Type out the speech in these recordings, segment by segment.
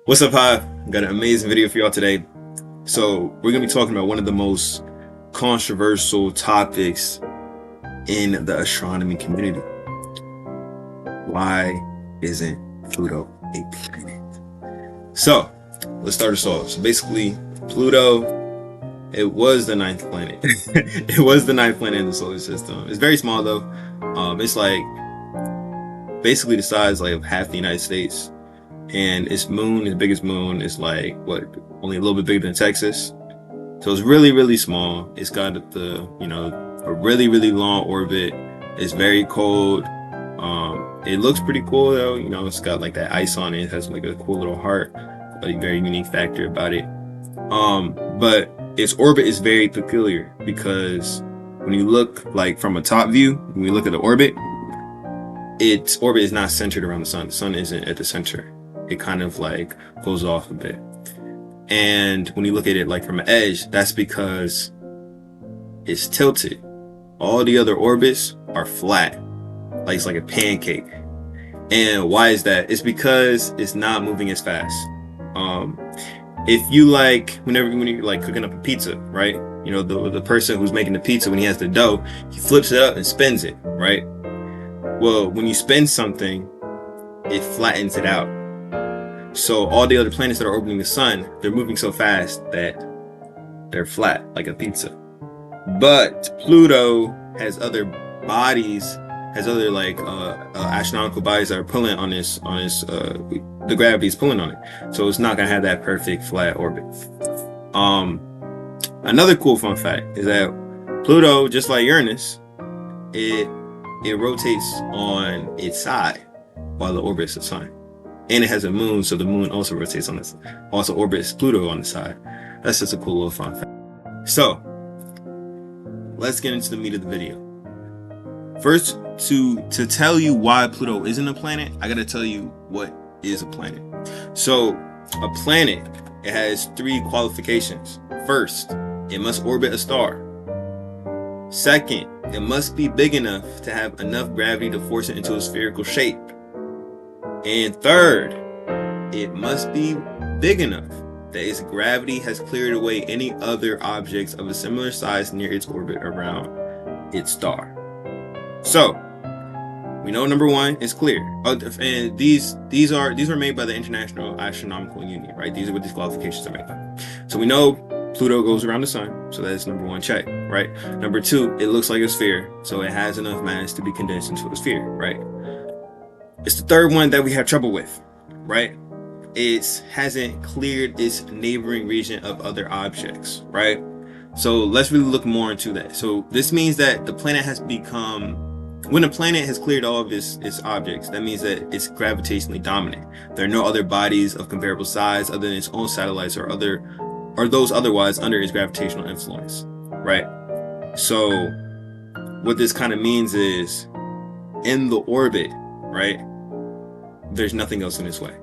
What's up, hi? Got an amazing video for y'all today. So we're gonna be talking about one of the most controversial topics in the astronomy community. Why isn't Pluto a planet? So let's start us off. So basically, Pluto, it was the ninth planet. It was the ninth planet in the solar system. It's very small though. It's like basically the size like of half the United States. And its moon, its biggest moon, is like what, only a little bit bigger than Texas. So it's really, really small. It's got a really, really long orbit. It's very cold. It looks pretty cool though. It's got like that ice on it. It has like a cool little heart, a very unique factor about it. But its orbit is very peculiar because when you look like from a top view, when you look at the orbit, its orbit is not centered around the sun. The sun isn't at the center. It kind of like goes off a bit. And when you look at it like from an edge, that's because it's tilted. All the other orbits are flat, like it's like a pancake. And why is that? It's because it's not moving as fast. If you like, when you're like cooking up a pizza, right? The person who's making the pizza, when he has the dough, he flips it up and spins it, right? Well, when you spin something, it flattens it out. So all the other planets that are orbiting the sun, they're moving so fast that they're flat like a pizza. But Pluto has other bodies, has other like astronomical bodies that are pulling on this the gravity is pulling on it. So it's not gonna have that perfect flat orbit. Another cool fun fact is that Pluto, just like Uranus, it rotates on its side while it orbits the sun. And it has a moon, so the moon also rotates on this, also orbits Pluto on the side. That's just a cool little fun fact. So, let's get into the meat of the video. First, to tell you why Pluto isn't a planet, I gotta tell you what is a planet. So, a planet, it has 3 qualifications. First, it must orbit a star. Second, it must be big enough to have enough gravity to force it into a spherical shape. And third, it must be big enough that its gravity has cleared away any other objects of a similar size near its orbit around its star. So, we know number 1 is clear. And these are made by the International Astronomical Union, right? These are what these qualifications are made by. So we know Pluto goes around the sun, so that's number 1 check, right? Number 2, it looks like a sphere, so it has enough mass to be condensed into a sphere, right? It's the third one that we have trouble with, right? It hasn't cleared its neighboring region of other objects, right? So let's really look more into that. So this means that the planet has become, when a planet has cleared all of its objects, that means that it's gravitationally dominant. There are no other bodies of comparable size other than its own satellites or those otherwise under its gravitational influence, right? So what this kind of means is in the orbit, right, there's nothing else in its way.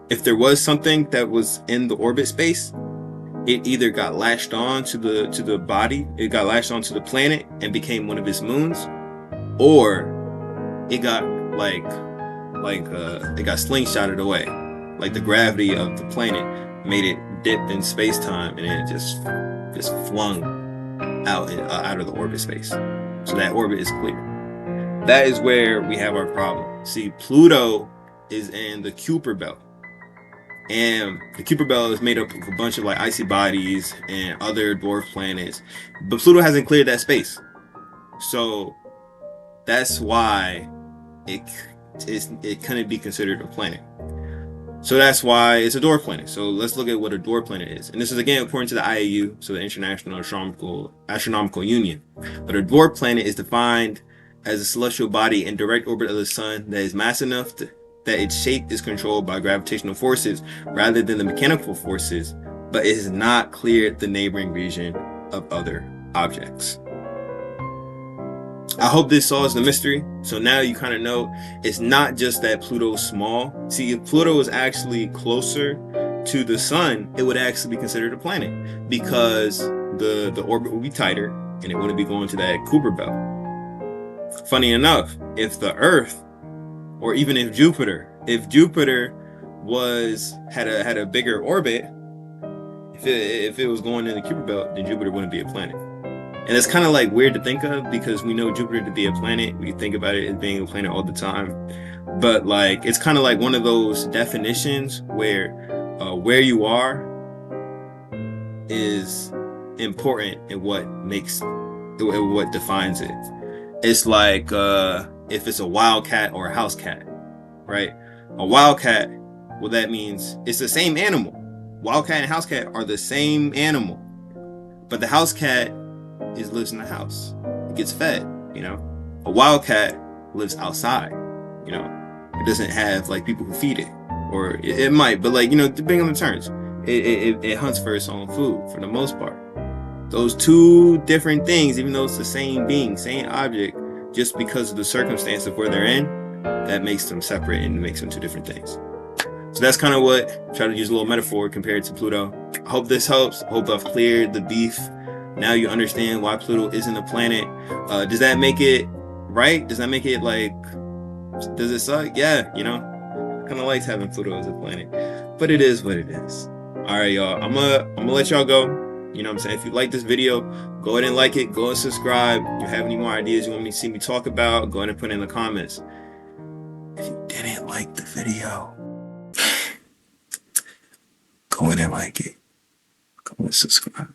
If there was something that was in the orbit space, it either got latched on to the body, it got latched onto the planet and became one of its moons, or it got it got slingshotted away. Like the gravity of the planet made it dip in space-time and it just flung out of the orbit space. So that orbit is clear. That is where we have our problem. See, Pluto is in the Kuiper belt. And the Kuiper belt is made up of a bunch of like icy bodies and other dwarf planets. But Pluto hasn't cleared that space. So that's why it couldn't be considered a planet. So that's why it's a dwarf planet. So let's look at what a dwarf planet is. And this is again according to the IAU, so the International Astronomical Union. But a dwarf planet is defined as a celestial body in direct orbit of the sun that is mass enough that its shape is controlled by gravitational forces rather than the mechanical forces, but it has not cleared the neighboring region of other objects. I hope this solves the mystery. So now you kind of know it's not just that Pluto's small. See, if Pluto was actually closer to the sun, it would actually be considered a planet because the orbit would be tighter and it wouldn't be going to that Kuiper belt. Funny enough, if the Earth, or even if Jupiter had a bigger orbit, if it was going in the Kuiper belt, then Jupiter wouldn't be a planet. And it's kind of like weird to think of because we know Jupiter to be a planet. We think about it as being a planet all the time. But like it's kind of like one of those definitions where you are is important in what defines it. It's like if it's a wildcat or a house cat, right? A wildcat, well, that means it's the same animal. Wildcat and house cat are the same animal, but the house cat lives in the house. It gets fed, you know. A wildcat lives outside, you know. It doesn't have like people who feed it, or it might, but like, you know, depending on the terms, it hunts for its own food for the most part. Those two different things, even though it's the same being, same object, just because of the circumstance of where they're in, that makes them separate and makes them two different things. So that's kind of what, try to use a little metaphor compared to Pluto. I hope this helps. I hope I've cleared the beef. Now you understand why Pluto isn't a planet. Does that make it right? Does that make it like, does it suck? Yeah, you know, kind of likes having Pluto as a planet, but it is what it is. All right, y'all. I'm gonna let y'all go. You know what I'm saying? If you like this video, go ahead and like it. Go and subscribe. If you have any more ideas you want me to see me talk about, go ahead and put it in the comments. If you didn't like the video, go ahead and like it. Go and subscribe.